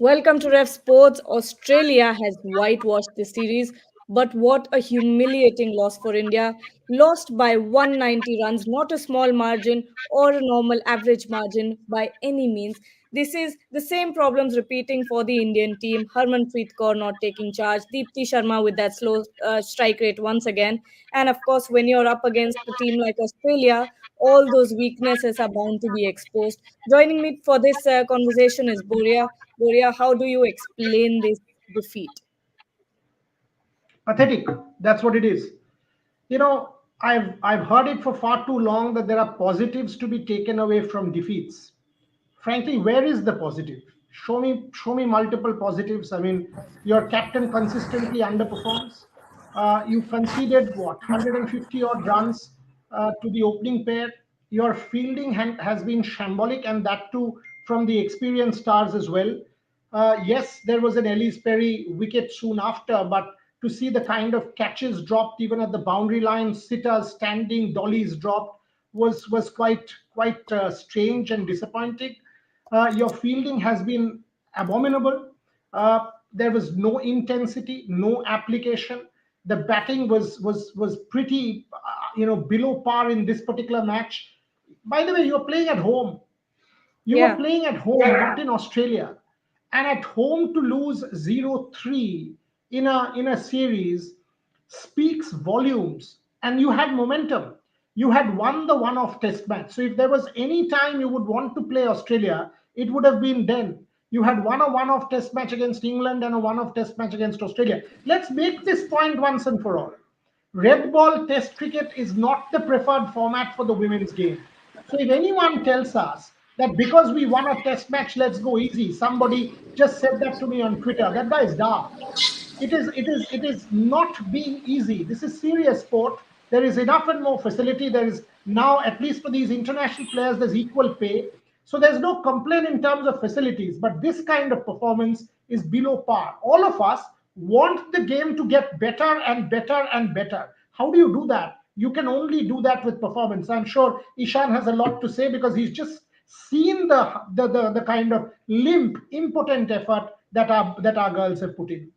Welcome to Ref Sports. Australia has whitewashed this series, but what a humiliating loss for India. Lost by 190 runs, not a small margin or a normal average margin by any means. This is the same problems repeating for the Indian team. Harmanpreet Kaur not taking charge, Deepti Sharma with that slow strike rate once again. And of course, when you're up against a team like Australia, all those weaknesses are bound to be exposed. Joining me for this conversation is Boria. Boria, how do you explain this defeat? Pathetic. That's what it is. I've heard it for far too long that there are positives to be taken away from defeats. Frankly, where is the positive? Show me multiple positives. I mean, your captain consistently underperforms. You conceded what 150 odd runs to the opening pair. Your fielding has been shambolic, and that too from the experienced stars as well. Yes, there was an Ellis Perry wicket soon after, but to see the kind of catches dropped even at the boundary line, sitters standing, dollies dropped, was quite strange and disappointing. Your fielding has been abominable. There was no intensity, no application. The batting was pretty, below par in this particular match. By the way, you were playing at home. You were Yeah. playing at home, not in Australia. And at home to lose 0-3 in a series speaks volumes. And you had momentum. You had won the one-off test match. So if there was any time you would want to play Australia, it would have been then. You had won a one-off test match against England and a one-off test match against Australia. Let's make this point once and for all. Red ball test cricket is not the preferred format for the women's game. So if anyone tells us that because we won a test match, let's go easy, somebody just said that to me on Twitter. That guy is daft. It is not being easy. This is serious sport. There is enough and more facility. There is now, at least for these international players, there's equal pay. So there's no complaint in terms of facilities. But this kind of performance is below par. All of us want the game to get better and better and better. How do you do that? You can only do that with performance. I'm sure Ishan has a lot to say because he's just seen the kind of limp, impotent effort that our girls have put in.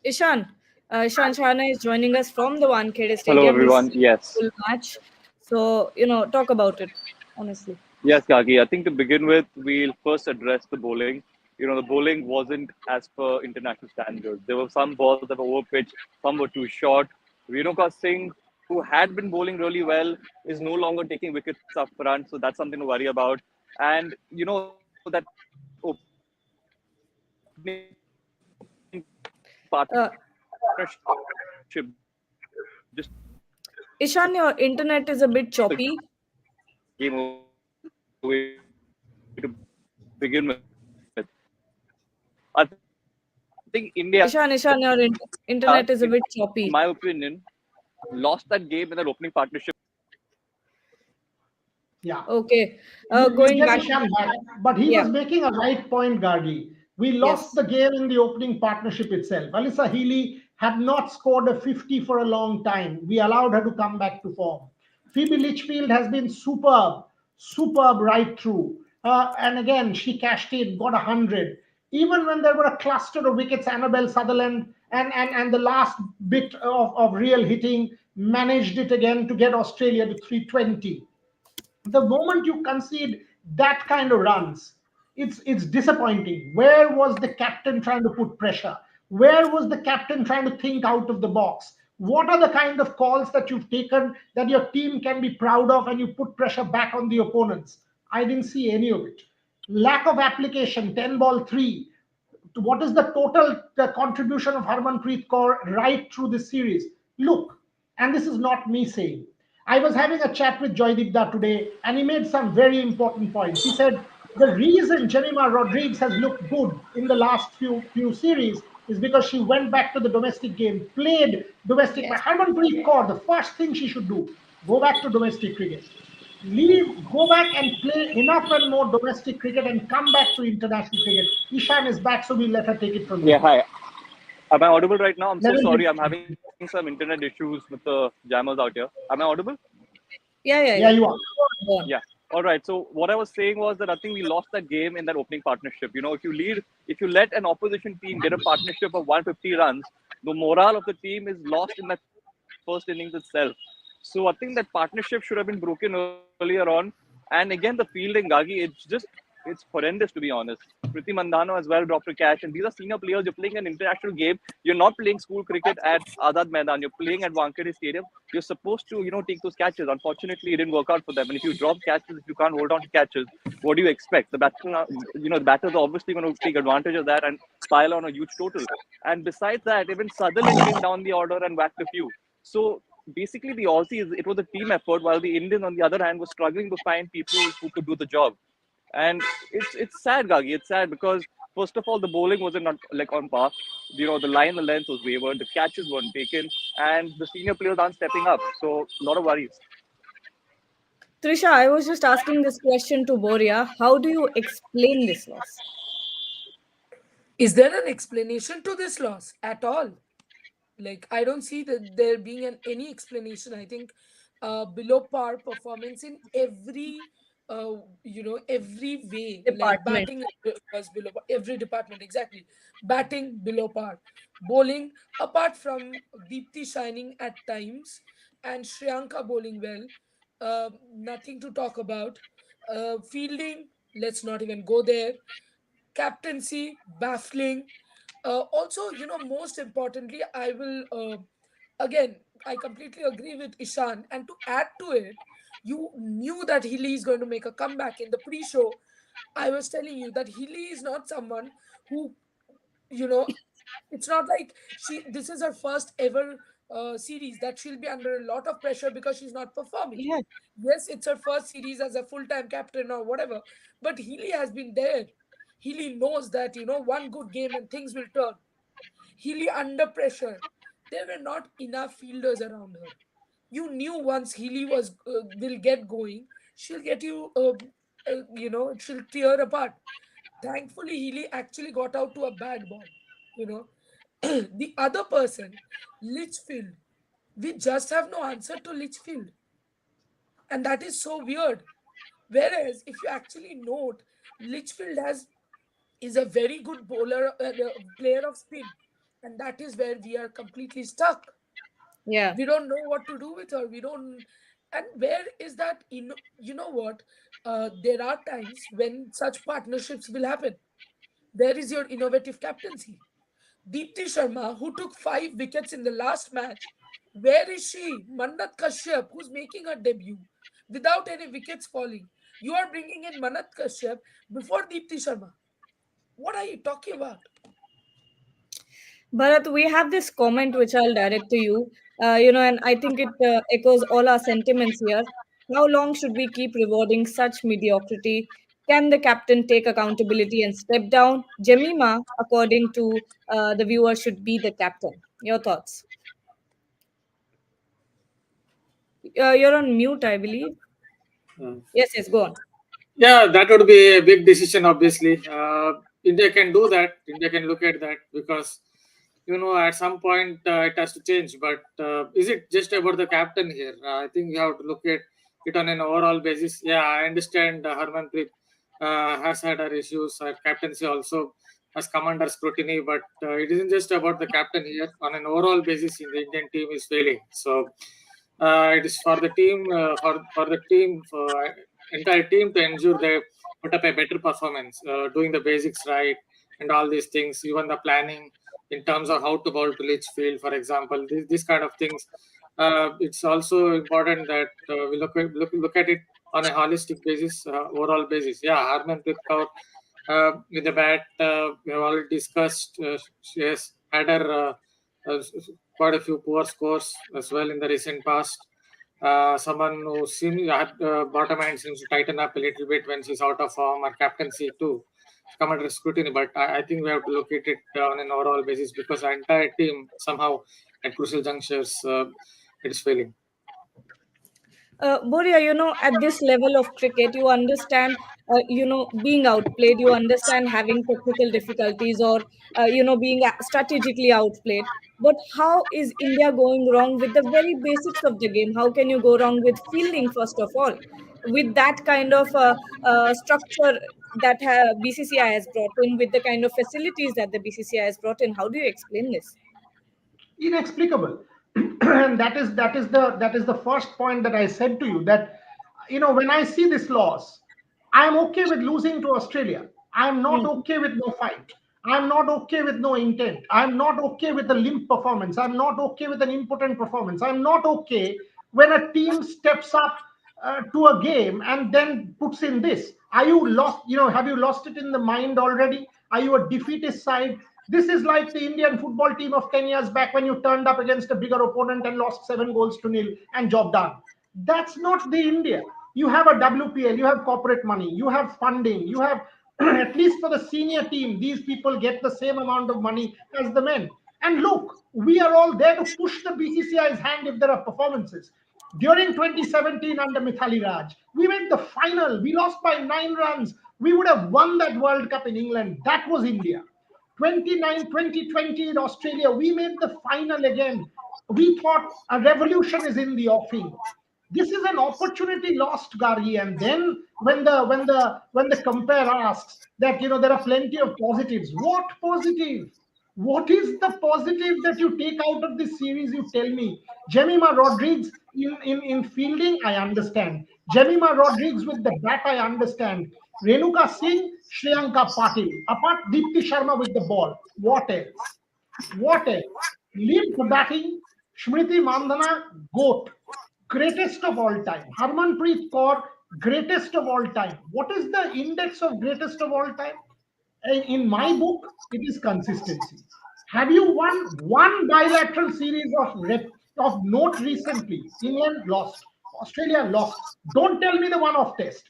Ishan. Ishan Chana is joining us from the Wankhede Hello, Stadium. He's everyone. seen Yes. the full match. So, talk about it, honestly. Yes, Gagi. I think to begin with, we'll first address the bowling. The bowling wasn't as per international standards. There were some balls that were overpitched, some were too short. Renuka Singh, who had been bowling really well, is no longer taking wickets up front. So that's something to worry about. And, that opening Uh, partnership just Ishan, your internet is a bit took the choppy. game away to begin with. I think India, Ishan, your internet is a bit choppy. in my opinion, lost that game in their opening partnership. Yeah. Okay. We'll Going get back. Ishan back, but he Yeah. was making a right point, Gargi. We lost Yes. the game in the opening partnership itself. Alyssa Healy had not scored a 50 for a long time. We allowed her to come back to form. Phoebe Litchfield has been superb, superb right through. And again, she cashed in, got 100. Even when there were a cluster of wickets, Annabelle Sutherland and the last bit of real hitting managed it again to get Australia to 320. The moment you concede that kind of runs, it's disappointing. Where was the captain trying to put pressure? Where was the captain trying to think out of the box? What are the kind of calls that you've taken that your team can be proud of and you put pressure back on the opponents? I didn't see any of it. Lack of application, 10 ball 3. What is the total contribution of Harmanpreet Kaur right through this series? Look, and this is not me saying. I was having a chat with Joydipda today, and he made some very important points. He said the reason Jemima Rodriguez has looked good in the last few series is because she went back to the domestic game, played domestic. Yes. Harmanpreet Kaur, the first thing she should do, go back to domestic cricket. Go back and play enough and more domestic cricket and come back to international cricket. Ishan is back, so we'll let her take it from Yeah, here. hi. Am I audible right now? I'm so Level sorry. with- I'm having some internet issues with the jammers out here. Am I audible? Yeah, yeah, Yeah, yeah. you are. Go on. Yeah. All right. So what I was saying was that I think we lost that game in that opening partnership. If you let an opposition team get a partnership of 150 runs, the morale of the team is lost in that first innings itself. So I think that partnership should have been broken earlier on. And again, the fielding, Gagi, it's horrendous to be honest. Priti Mandhano as well dropped a catch, and these are senior players. You're playing an international game. You're not playing school cricket at Azad Maidan. You're playing at Wankhede Stadium. You're supposed to, take those catches. Unfortunately, it didn't work out for them. And if you drop catches, if you can't hold on to catches, what do you expect? The batters are obviously going to take advantage of that and pile on a huge total. And besides that, even Sutherland came down the order and whacked a few. So basically, the Aussies, it was a team effort, while the Indians, on the other hand, were struggling to find people who could do the job. And it's sad, Gagi. It's sad because first of all, the bowling wasn't not like on par. The line, the length was wavered, the catches weren't taken, and the senior players aren't stepping up. So a lot of worries. Trisha, I was just asking this question to Boria. How do you explain this loss? Is there an explanation to this loss at all? Like, I don't see that there being any explanation. I think below par performance in every every way. Like Department. batting was below par, every department, exactly. Batting below par, bowling, apart from Deepthi shining at times and Shriyanka bowling well, nothing to talk about. Fielding, let's not even go there. Captaincy, baffling. Also, most importantly, I will again, I completely agree with Ishan. And to add to it, you knew that Healy is going to make a comeback in the pre-show. I was telling you that Healy is not someone who, you know, it's not like this is her first ever series that she'll be under a lot of pressure because she's not performing. Yeah. Yes, it's her first series as a full-time captain or whatever, but Healy has been there. Healy knows that, one good game and things will turn. Healy under pressure. There were not enough fielders around her. You knew once Healy will get going, she'll get you, she'll tear apart. Thankfully, Healy actually got out to a bad ball. You know, the other person, Litchfield, we just have no answer to Litchfield, and that is so weird. Whereas, if you actually note, Litchfield has is a very good bowler, player of spin, and that is where we are completely stuck. Yeah. We don't know what to do with her. We don't, and where is that? You know what? There are times when such partnerships will happen. There is your innovative captaincy. Deepti Sharma, who took 5 wickets in the last match, where is she? Mannat Kashyap, who's making her debut without any wickets falling. You are bringing in Mannat Kashyap before Deepti Sharma. What are you talking about? Bharat, we have this comment which I'll direct to you. And I think it echoes all our sentiments here. How long should we keep rewarding such mediocrity? Can the captain take accountability and step down? Jemima, according to the viewer, should be the captain. Your thoughts? You're on mute, I believe. Uh, Yes, yes, go on. yeah, that would be a big decision, obviously. India can do that. India can look at that because, at some point it has to change. But is it just about the captain here? I think you have to look at it on an overall basis. Yeah, I understand Harmanpreet has had her issues. Her captaincy also has come under scrutiny. But it isn't just about the captain here. On an overall basis, in the Indian team is failing. So it is for the team, for entire team to ensure they put up a better performance, doing the basics right, and all these things. Even the planning in terms of how to bowl to Litchfield, for example, these kind of things. It's also important that we look at it on a holistic basis, overall basis. Yeah, Harmanpreet Kaur with the bat, we have already discussed. She has had her quite a few poor scores as well in the recent past. Someone who seems at bottom end seems to tighten up a little bit when she's out of form, or captaincy too come under scrutiny. But I think we have to look at it on an overall basis because our entire team somehow at crucial junctures it is failing. Boria, at this level of cricket, you understand, being outplayed, you understand having technical difficulties or, being strategically outplayed. But how is India going wrong with the very basics of the game? How can you go wrong with fielding, first of all? with that kind of structure that BCCI has brought in, with the kind of facilities that the BCCI has brought in? How do you explain this? Inexplicable. And that is the first point that I said to you, that when I see this loss, I'm okay with losing to Australia. I'm not Hmm. okay with no fight. I'm not okay with no intent. I'm not okay with a limp performance. I'm not okay with an impotent performance. I'm not okay when a team steps up to a game and then puts in this. Are you lost? Have you lost it in the mind already? Are you a defeatist side? This is like the Indian football team of 10 years back, when you turned up against a bigger opponent and lost 7 goals to nil and job done. That's not the India. You have a WPL, you have corporate money, you have funding, you have at least for the senior team, these people get the same amount of money as the men. And look, we are all there to push the BCCI's hand if there are performances. During 2017 under Mithali Raj, we went the final. We lost by 9 runs. We would have won that World Cup in England. That was India. 2020 in Australia, we made the final again. We thought a revolution is in the offing. This is an opportunity lost, Gargi. And then when the compare asks that there are plenty of positives, what positive? What is the positive that you take out of this series? You tell me. Jemima Rodriguez in fielding, I understand. Jemima Rodriguez with the bat, I understand. Renuka Singh, Shriyanka Patil. Apart Deepti Sharma with the ball. What else? What else? Limp batting, Smriti Mandhana, GOAT, greatest of all time. Harmanpreet Kaur, greatest of all time. What is the index of greatest of all time? In my book, it is consistency. Have you won one bilateral series of note recently? England lost, Australia lost. Don't tell me the one-off test.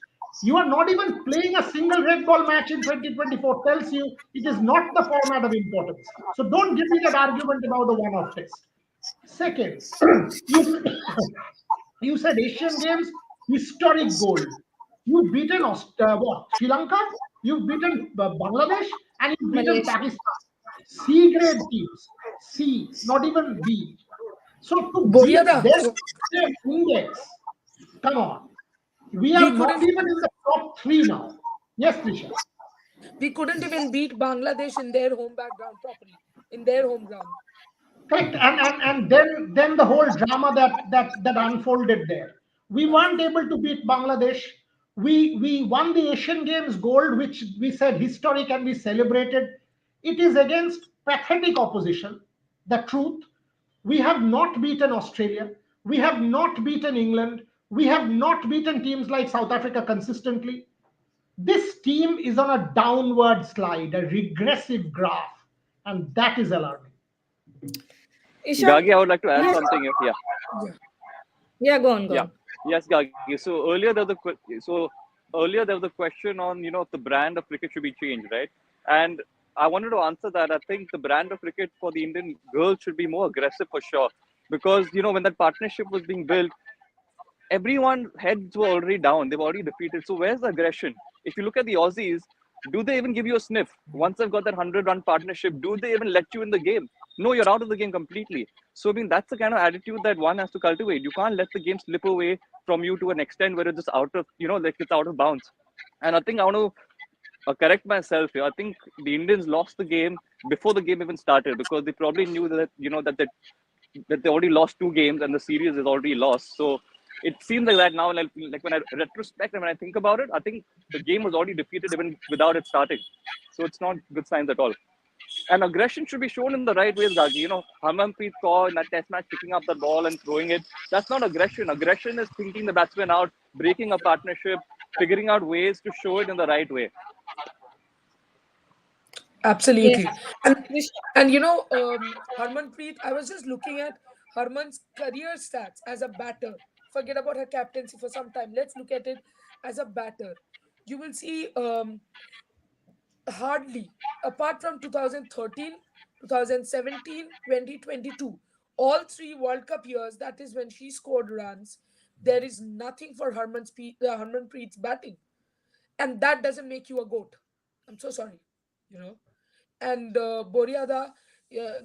You are not even playing a single red ball match in 2024. Tells you it is not the format of importance. So don't give me that argument about a one-off test. Second, you you said Asian Games, historic gold. You've beaten what? Sri Lanka, you've beaten Bangladesh, and you've beaten Malaysia. Pakistan. C grade teams. C, not even B. So to beat Boriada, this index, come on. We we are not couldn't even in the top three now. Yes, Trisha. we couldn't even beat Bangladesh in their home background properly, in their home ground. Correct. And then the whole drama that unfolded there. We weren't able to beat Bangladesh. We won the Asian Games gold, which we said historic and we celebrated. It is against pathetic opposition. The truth. We have not beaten Australia. We have not beaten England. We have not beaten teams like South Africa consistently. This team is on a downward slide, a regressive graph, and that is alarming. Ishan? Gagi, I would like to add Yes. something. Yeah, Yeah. Yeah, go on, go yeah, on. yes, Gagi. So earlier there was a question on if the brand of cricket should be changed, right? And I wanted to answer that. I think the brand of cricket for the Indian girls should be more aggressive for sure, because when that partnership was being built, everyone's heads were already down. They've already defeated. So where's the aggression? If you look at the Aussies, do they even give you a sniff? Once they've got that 100-run partnership, do they even let you in the game? No, you're out of the game completely. So I mean, that's the kind of attitude that one has to cultivate. You can't let the game slip away from you to an extent where it's just out of, like it's out of bounds. And I think I want to correct myself here. I think the Indians lost the game before the game even started, because they probably knew that they already lost 2 games and the series is already lost. So it seems like that now. Like when I retrospect and when I think about it, I think the game was already defeated even without it starting. So it's not good signs at all. And aggression should be shown in the right ways, Gagi. Harmanpreet Kaur in that test match picking up the ball and throwing it. That's not aggression. Aggression is thinking the batsman out, breaking a partnership, figuring out ways to show it in the right way. Yeah. Absolutely. And This- Harmanpreet, I was just looking at Harman's career stats as a batter. Forget about her captaincy for some time. Let's look at it as a batter. You will see hardly, apart from 2013, 2017, 2022, all three World Cup years, that is when she scored runs, there is nothing for Harmanpreet's batting. And that doesn't make you a GOAT. I'm so sorry. You know and Boriada uh,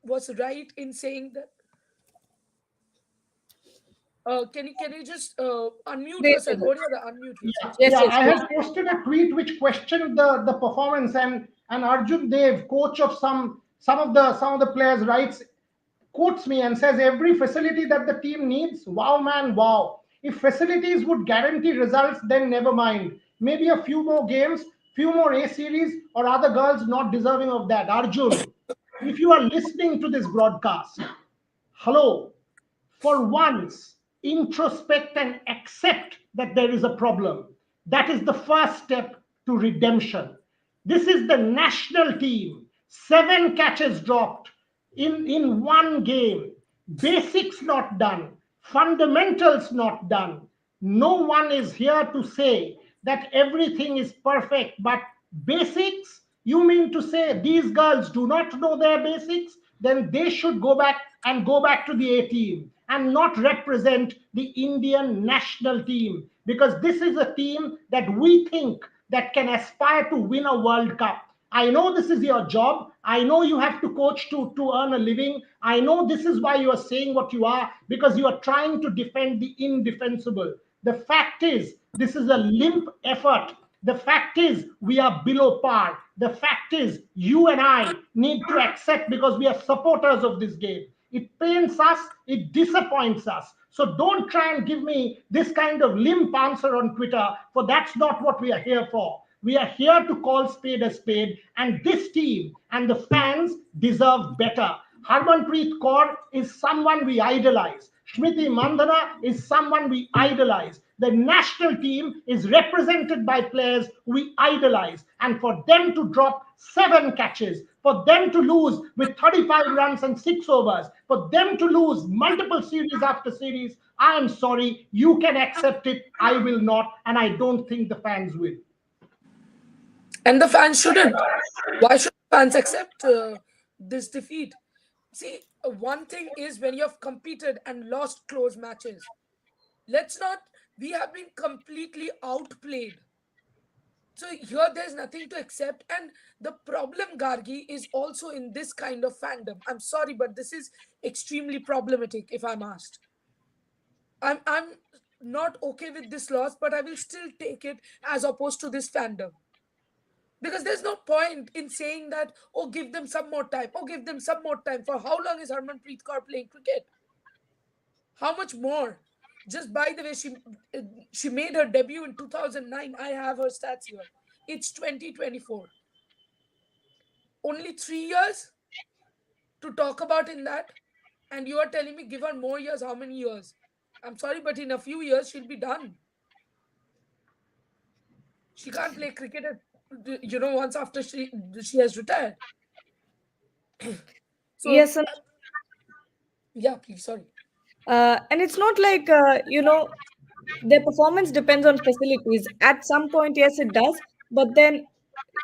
was right in saying that Can you just unmute There yourself? you go. Only the unmute yourself. Yeah, Yes, yeah. yes, I go had on. posted a tweet which questioned the performance, and Arjun Dev, coach of some of the players, writes, quotes me and says, every facility that the team needs, wow man, wow. If facilities would guarantee results, then never mind. Maybe a few more games, few more A series, or other girls not deserving of that. Arjun, if you are listening to this broadcast, hello, for once, introspect and accept that there is a problem. That is the first step to redemption. This is the national team. 7 catches dropped in one game. Basics not done. Fundamentals not done. No one is here to say that everything is perfect, but basics, you mean to say these girls do not know their basics? Then they should go back to the A team and not represent the Indian national team, because this is a team that we think that can aspire to win a World Cup. I know this is your job. I know you have to coach to earn a living. I know this is why you are saying what you are, because you are trying to defend the indefensible. The fact is, this is a limp effort. The fact is, we are below par. The fact is, you and I need to accept, because we are supporters of this game. It pains us, it disappoints us. So don't try and give me this kind of limp answer on Twitter, for that's not what we are here for. We are here to call spade a spade, and this team and the fans deserve better. Harmanpreet Kaur is someone we idolize. Smriti Mandhana is someone we idolize. The national team is represented by players we idolize. And for them to drop 7 catches, for them to lose with 35 runs and 6 overs, for them to lose multiple series after series, I am sorry. You can accept it. I will not. And I don't think the fans will. And the fans shouldn't. Why should fans accept this defeat? See, one thing is when you have competed and lost close matches. Let's not. We have been completely outplayed. So here there's nothing to accept. And the problem, Gargi, is also in this kind of fandom. I'm sorry, but this is extremely problematic if I'm asked. I'm not okay with this loss, but I will still take it as opposed to this fandom. Because there's no point in saying that, oh, give them some more time. Oh, give them some more time. For how long is Harmanpreet Kaur playing cricket? How much more? Just by the way, she made her debut in 2009. I have her stats here. It's 2024. Only 3 years to talk about in that, and you are telling me give her more years. How many years? I'm sorry, but in a few years she'll be done. She can't play cricket once after she has retired. So Yes, and yeah, please, sorry. and it's not like their performance depends on facilities. At some point, yes, it does. But then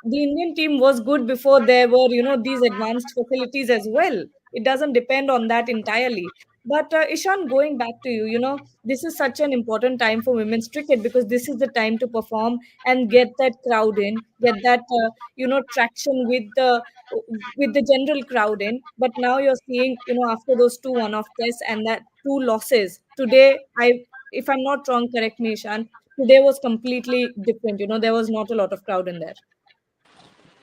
the Indian team was good before there were, these advanced facilities as well. It doesn't depend on that entirely. But Ishan, going back to you, this is such an important time for women's cricket because this is the time to perform and get that crowd in, get that, traction with the general crowd in. But now you're seeing, after those two one-off tests and that two losses today, if I'm not wrong, correct me, Ishan. Today was completely different. There was not a lot of crowd in there.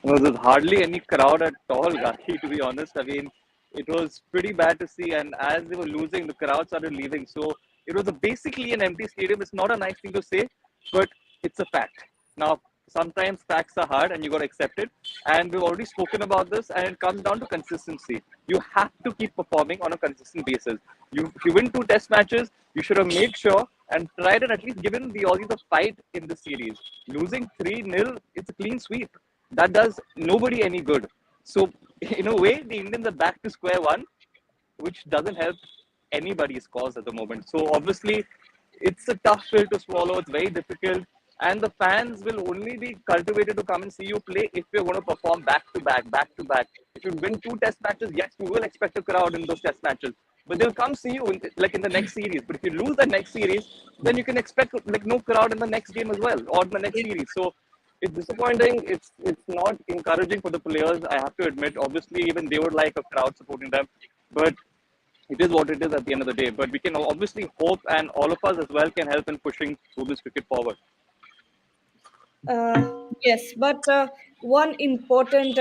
No, there's hardly any crowd at all, Gaki, to be honest. I mean, it was pretty bad to see. And as they were losing, the crowd started leaving. So it was basically an empty stadium. It's not a nice thing to say, but it's a fact. Now, sometimes facts are hard and you got to accept it. And we've already spoken about this, and it comes down to consistency. You have to keep performing on a consistent basis. If you win 2 test matches, you should have made sure and tried and at least given the Aussies a fight in the series. Losing 3-0, it's a clean sweep. That does nobody any good. So, in a way, the Indians are back to square one, which doesn't help anybody's cause at the moment. So, obviously, it's a tough pill to swallow. It's very difficult. And the fans will only be cultivated to come and see you play if you're going to perform back to back, back to back. If you win 2 test matches, yes, you will expect a crowd in those test matches. But they'll come see you in the next series. But if you lose the next series, then you can expect no crowd in the next game as well or in the next series. So it's disappointing. It's not encouraging for the players. I have to admit. Obviously, even they would like a crowd supporting them, but it is what it is at the end of the day. But we can obviously hope, and all of us as well can help in pushing women's cricket forward. Uh, yes, but one important,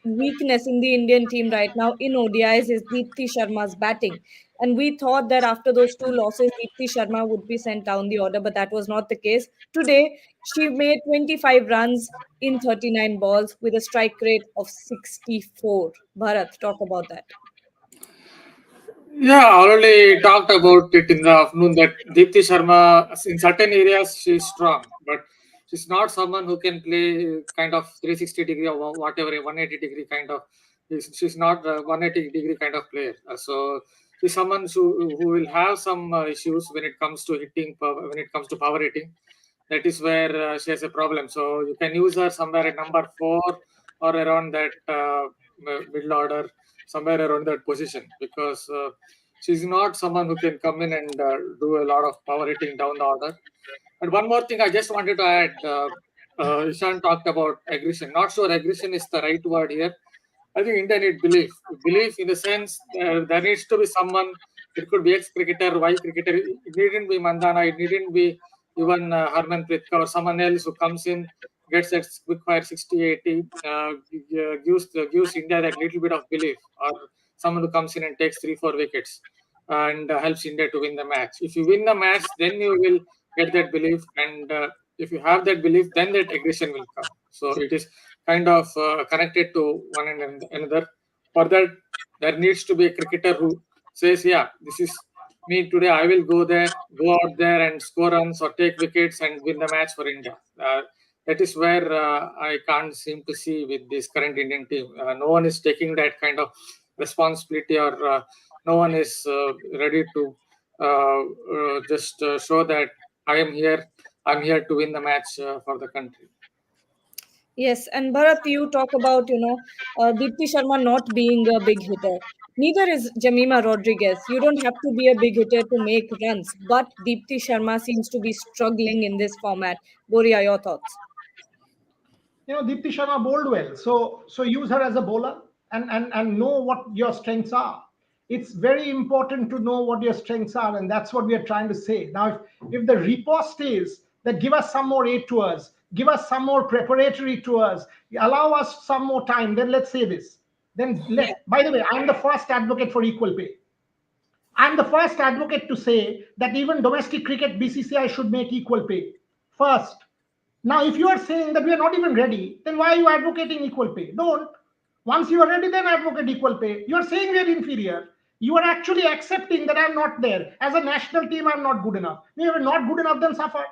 weakness in the Indian team right now in ODIs is Deepti Sharma's batting. And we thought that after those two losses, Deepti Sharma would be sent down the order, but that was not the case. Today, she made 25 runs in 39 balls with a strike rate of 64. Bharat, talk about that. Yeah, already talked about it in the afternoon that Deepti Sharma, in certain areas, she's strong, but she's not someone who can play kind of 360 degree or whatever, a 180 degree kind of. She's not a 180 degree kind of player. So she's someone who will have some issues when it comes to hitting, when it comes to power hitting. That is where she has a problem. So you can use her somewhere at number 4 or around that middle order, somewhere around that position, because she's not someone who can come in and do a lot of power hitting down the order. And one more thing I just wanted to add, Ishan talked about aggression. Not sure aggression is the right word here. I think India need belief. Belief in the sense there needs to be someone. It could be ex-cricketer, Y cricketer. It needn't be Mandana. It needn't be even Harmanpreet Kaur or someone else who comes in, gets that quick fire 60, 80, gives India that little bit of belief, or someone who comes in and takes 3, 4 wickets and helps India to win the match. If you win the match, then you will get that belief, and if you have that belief, then that aggression will come. So it is kind of connected to one and another. For that, there needs to be a cricketer who says, "Yeah, this is me today. I will go out there and score runs or take wickets and win the match for India." That is where I can't seem to see with this current Indian team. No one is taking that kind of responsibility, or no one is ready to just show that I am here. I'm here to win the match for the country. Yes, and Bharat, you talk about, Deepti Sharma not being a big hitter. Neither is Jamima Rodriguez. You don't have to be a big hitter to make runs, but Deepti Sharma seems to be struggling in this format. Boria, your thoughts? Deepti Sharma bowled well. So use her as a bowler, and know what your strengths are. It's very important to know what your strengths are, and that's what we are trying to say. Now, if the riposte is that give us some more A tours, give us some more preparatory tours, allow us some more time, then let's say this. Then Yeah, by the way, I'm the first advocate for equal pay. I'm the first advocate to say that even domestic cricket BCCI should make equal pay first. Now, if you are saying that we are not even ready, then why are you advocating equal pay? Don't. Once you are ready, then advocate equal pay. You are saying we are inferior. You are actually accepting that I'm not there. As a national team, I'm not good enough. We are not good enough, then suffer.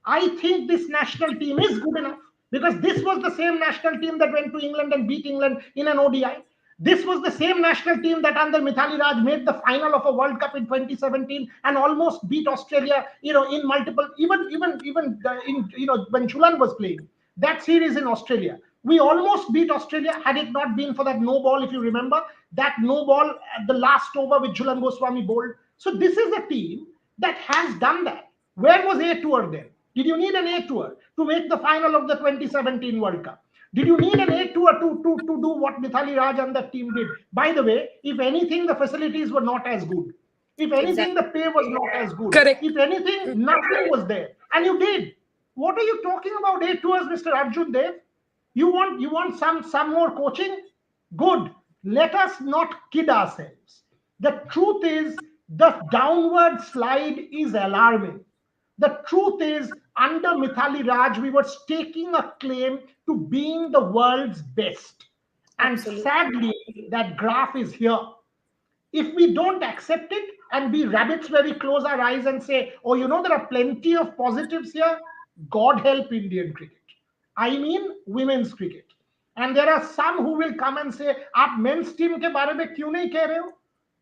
I think this national team is good enough, because this was the same national team that went to England and beat England in an ODI. This was the same national team that under Mithali Raj made the final of a World Cup in 2017 and almost beat Australia, in multiple, even in, when Chulan was playing that series in Australia. We almost beat Australia had it not been for that no ball, if you remember, that no ball at the last over with Jhulan Goswami bowled. So this is a team that has done that. Where was A Tour then? Did you need an A Tour to make the final of the 2017 World Cup? Did you need an A Tour to do what Mithali Raj and the team did? By the way, if anything, the facilities were not as good. If anything, the exactly. pay was not as good. Correct. If anything, nothing was there. And you did. What are you talking about A Tours, Mr. Arjun Dev? You want some more coaching? Good. Let us not kid ourselves. The truth is the downward slide is alarming. The truth is, under Mithali Raj, we were staking a claim to being the world's best. And Absolutely. sadly, that graph is here. If we don't accept it and be rabbits where we close our eyes and say, oh, there are plenty of positives here, God help Indian cricket. I mean women's cricket. And there are some who will come and say, आप men's team के बारे में क्यों नहीं कह रहे हो?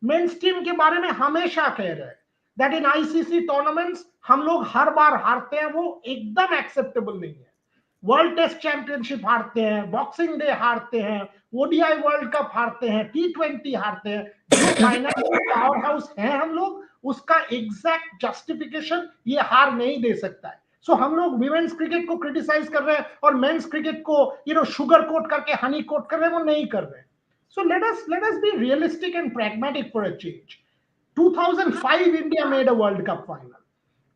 Men's team के बारे में हमेशा कह रहे हैं. That in ICC tournaments हम लोग हर बार हारते हैं, वो एकदम acceptable नहीं है. वर्ल्ड टेस्ट चैंपियनशिप हारते हैं, बॉक्सिंग डे हारते हैं, ओडीआई वर्ल्ड कप हारते हैं, T20 हारते हैं. जो फाइनेंशियल पावर हाउस है हम लोग, उसका एग्जैक्ट जस्टिफिकेशन ये हार नहीं दे सकता है. सो हम लोग विमेन्स क्रिकेट को क्रिटिसाइज कर रहे हैं और मेंस क्रिकेट को शुगर कोट करके हनी कोट कर रहे हैं, वो नहीं कर रहे हैं. So let us be realistic and pragmatic for a change. 2005 India made a World Cup final.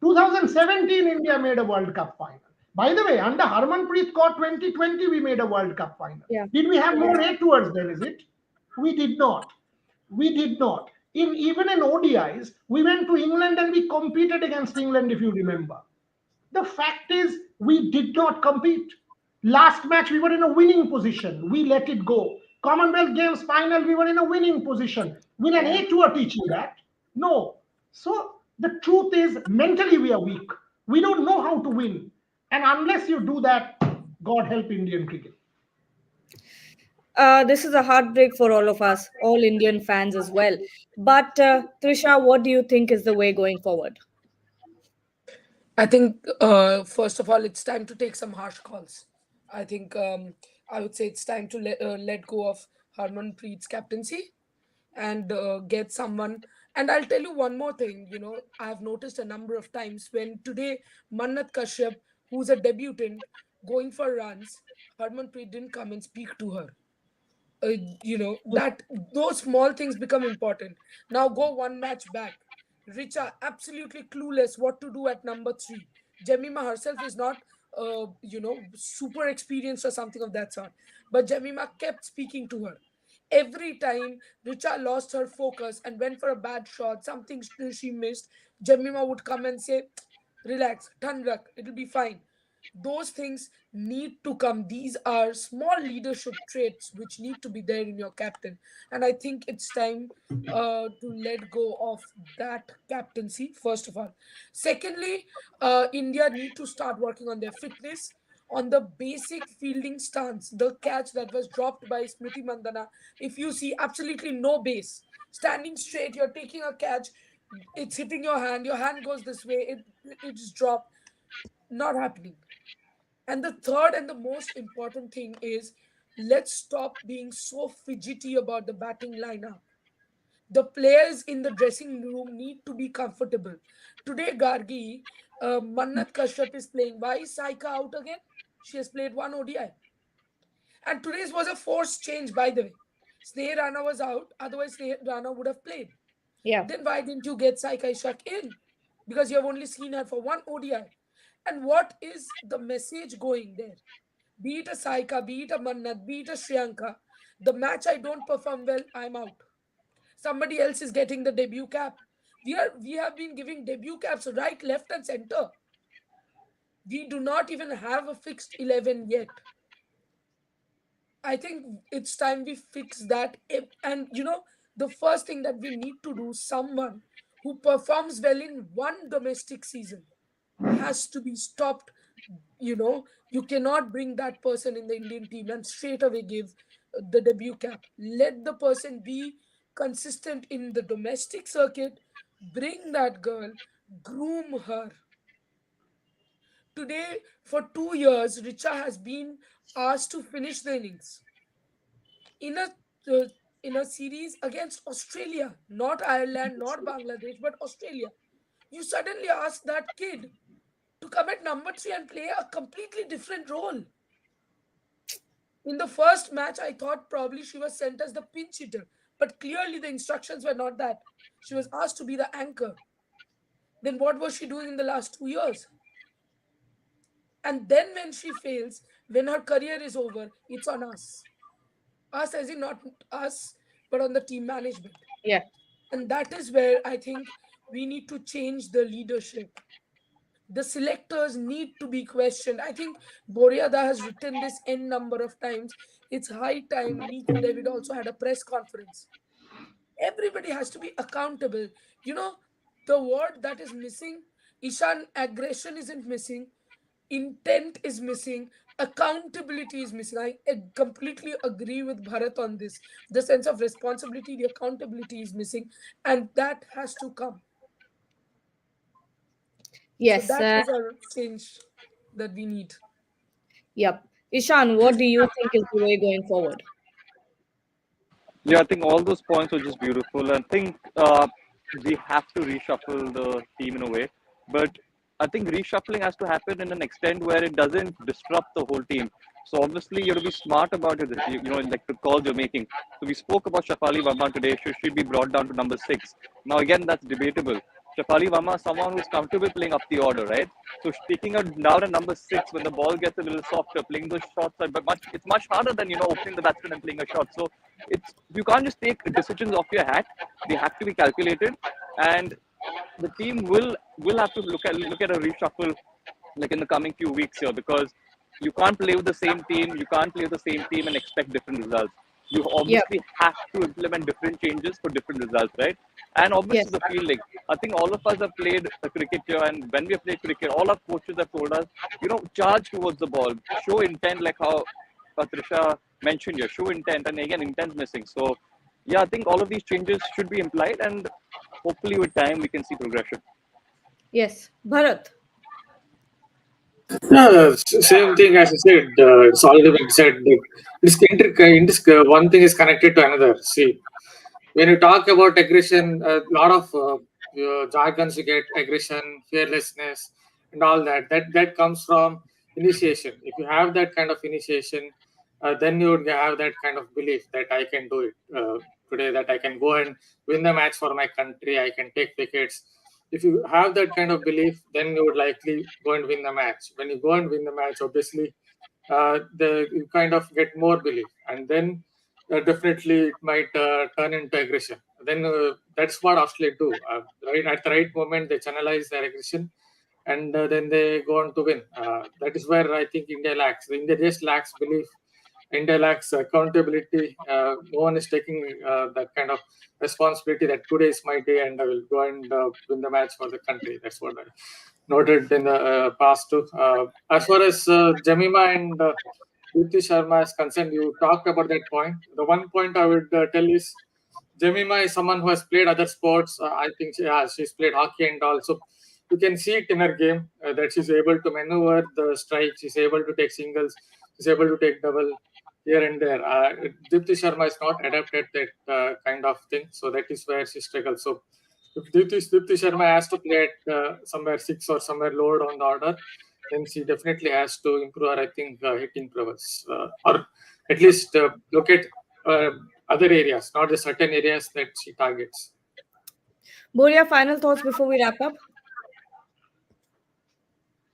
2017 India made a World Cup final. By the way, under Harmanpreet Kaur 2020 we made a World Cup final. Yeah. Did we have more A tours then? Is it? We did not. We did not. Even in ODIs, we went to England and we competed against England. If you remember, the fact is, we did not compete. Last match, we were in a winning position. We let it go. Commonwealth Games final, we were in a winning position. Will an Yeah. A tour teach you that? No. So the truth is, mentally, we are weak. We don't know how to win. And unless you do that, God help Indian cricket. This is a heartbreak for all of us, all Indian fans as well. But Trisha, what do you think is the way going forward? I think, first of all, it's time to take some harsh calls. I think I would say it's time to let go of Harmanpreet's captaincy and get someone. And I'll tell you one more thing. I've noticed a number of times when today Mannat Kashyap, who's a debutant, going for runs, Harmanpreet didn't come and speak to her. uh, that those small things become important. Now go one match back. Richa absolutely clueless what to do at number 3. Jemima herself is not super experienced or something of that sort, but Jemima kept speaking to her. Every time Richa lost her focus and went for a bad shot, something she missed, Jemima would come and say, relax, Thanrak, it'll be fine. Those things need to come. These are small leadership traits which need to be there in your captain. And I think it's time to let go of that captaincy, first of all. Secondly, India need to start working on their fitness, on the basic fielding stance. The catch that was dropped by Smriti Mandana, if you see, absolutely no base. Standing straight, you're taking a catch, it's hitting your hand goes this way, it is dropped. Not happening. And the third and the most important thing is, let's stop being so fidgety about the batting lineup. The players in the dressing room need to be comfortable. Today, Gargi, Mannat Kashyap is playing. Why is Saika out again? She has played one ODI. And today's was a forced change, by the way. Sneh Rana was out, otherwise, Sneh Rana would have played. Yeah. Then why didn't you get Saika Ishak in? Because you have only seen her for one ODI. And what is the message going there? Be it a Saika, be it a Mannat, be it a Shriyanka, the match I don't perform well, I'm out. Somebody else is getting the debut cap. We have been giving debut caps right, left, and center. We do not even have a fixed 11 yet. I think it's time we fix that. And the first thing that we need to do, someone who performs well in one domestic season has to be stopped. You cannot bring that person in the Indian team and straight away give the debut cap. Let the person be consistent in the domestic circuit. Bring that girl, groom her. Today, for 2 years, Richa has been asked to finish the innings in uh, a series against Australia, not Ireland, not Bangladesh, but Australia. You suddenly ask that kid to come at number 3 and play a completely different role. In the first match, I thought probably she was sent as the pinch hitter, but clearly the instructions were not that. She was asked to be the anchor. Then what was she doing in the last 2 years? And then when she fails, when her career is over, it's on us. Us, as in not us, but on the team management. Yeah. And that is where I think we need to change the leadership. The selectors need to be questioned. I think Boriada has written this n number of times. It's high time Nico David also had a press conference. Everybody has to be accountable. You know, the word that is missing, Ishan, aggression isn't missing, intent is missing, accountability is missing. I completely agree with Bharat on this. The sense of responsibility, the accountability is missing, and that has to come. So Yes. that is a change that we need. Yep. Ishan, what do you think is the way going forward? Yeah, I think all those points were just beautiful. I think we have to reshuffle the team in a way, but I think reshuffling has to happen in an extent where it doesn't disrupt the whole team. So obviously you have to be smart about it. Like the calls you're making. So we spoke about Shafali Verma today. Should she be brought down to number 6? Now again, that's debatable. Shafali Verma is someone who's comfortable playing up the order, right? So taking her down at number 6 when the ball gets a little softer, playing those shots are it's much harder than opening the batsman and playing a shot. So it's you can't just take decisions off your hat. They have to be calculated, and the team will have to look at a reshuffle like in the coming few weeks here, because you can't play with the same team. You can't play with the same team and expect different results. You Yeah. obviously have to implement different changes for different results, right? And obviously Yes. the fielding. I think all of us have played a cricket here, and when we have played cricket, all our coaches have told us, charge towards the ball, show intent, like how Patricia mentioned here, show intent, and again, intent's missing. So, yeah, I think all of these changes should be implied, and hopefully with time we can see progression. Yes. Bharat. Yeah, same thing as I said. It's already been said. One thing is connected to another. See, when you talk about aggression, a lot of jargons you get: aggression, fearlessness, and all that. That comes from initiation. If you have that kind of initiation, then you would have that kind of belief that I can do it today. That I can go and win the match for my country. I can take wickets. If you have that kind of belief, then you would likely go and win the match. When you go and win the match, obviously, you kind of get more belief, and then definitely it might turn into aggression. Then that's what Australia do. Right at the right moment, they channelize their aggression, and then they go on to win. That is where I think India lacks. India just lacks belief. India lacks accountability. No one is taking that kind of responsibility that today is my day and I will go and win the match for the country. That's what I noted in the past too. As far as Jemima and Ruti Sharma is concerned, you talked about that point. The one point I would tell is Jemima is someone who has played other sports. I think she's played hockey and also you can see it in her game that she's able to maneuver the strike. She's able to take singles. She's able to take double here and there. Dipti Sharma is not adapted that kind of thing, so that is where she struggles. So if Dipti Sharma has to play at somewhere 6 or somewhere lower on the order, then she definitely has to improve her, I think, hitting prowess, or at least look at uh, other areas, not the certain areas that she targets. Boria, final thoughts before we wrap up?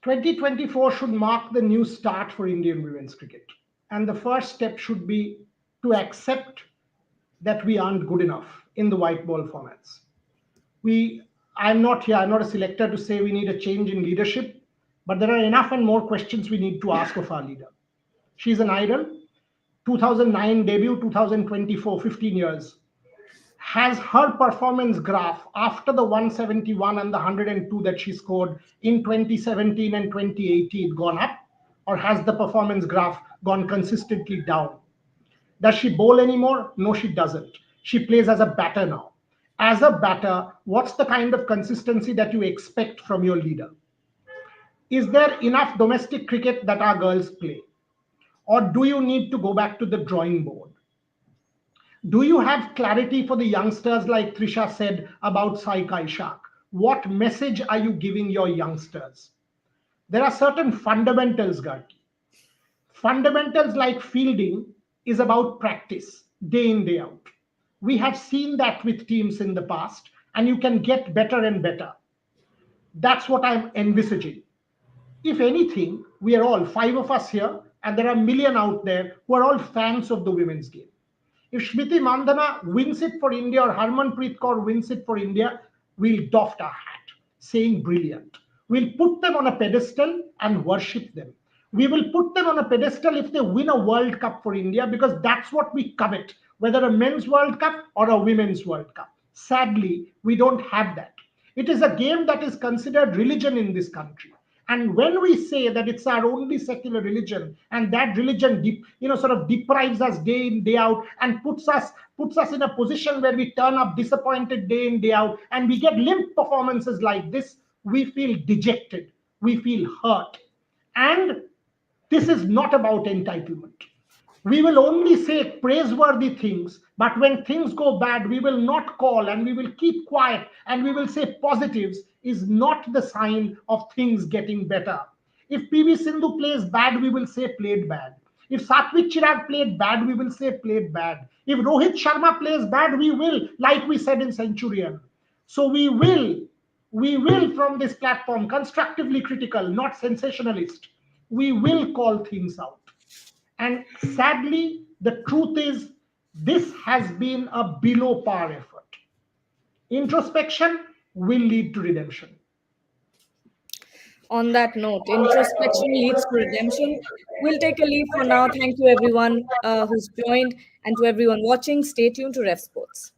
2024 should mark the new start for Indian women's cricket. And the first step should be to accept that we aren't good enough in the white ball formats. I'm not here, I'm not a selector to say we need a change in leadership, but there are enough and more questions we need to ask of our leader. She's an idol. 2009 debut, 2024, 15 years. Has her performance graph after the 171 and the 102 that she scored in 2017 and 2018 gone up, or has the performance graph gone consistently down? Does she bowl anymore? No, she doesn't. She plays as a batter now. As a batter, what's the kind of consistency that you expect from your leader? Is there enough domestic cricket that our girls play? Or do you need to go back to the drawing board? Do you have clarity for the youngsters, like Trisha said about Sai Kaishak? What message are you giving your youngsters? There are certain fundamentals, Garki. Fundamentals like fielding is about practice, day in, day out. We have seen that with teams in the past, and you can get better and better. That's what I'm envisaging. If anything, we are all, five of us here, and there are a million out there who are all fans of the women's game. If Smriti Mandhana wins it for India or Harmanpreet Kaur wins it for India, we'll doff our hat, saying brilliant. We'll put them on a pedestal and worship them. We will put them on a pedestal if they win a World Cup for India, because that's what we covet, whether a men's World Cup or a women's World Cup. Sadly, we don't have that. It is a game that is considered religion in this country. And when we say that it's our only secular religion, and that religion sort of deprives us day in, day out, and puts us in a position where we turn up disappointed day in, day out, and we get limp performances like this, we feel dejected, we feel hurt. And this is not about entitlement. We will only say praiseworthy things, but when things go bad, we will not call, and we will keep quiet, and we will say positives is not the sign of things getting better. If PV Sindhu plays bad, we will say played bad. If Satwik Chirag played bad, we will say played bad. If Rohit Sharma plays bad, we will, like we said in Centurion. So we will from this platform, constructively critical, not sensationalist. We will call things out. And sadly, the truth is, this has been a below par effort. Introspection will lead to redemption. On that note, introspection leads to redemption. We'll take a leave for now. Thank you, everyone who's joined, and to everyone watching. Stay tuned to Ref Sports.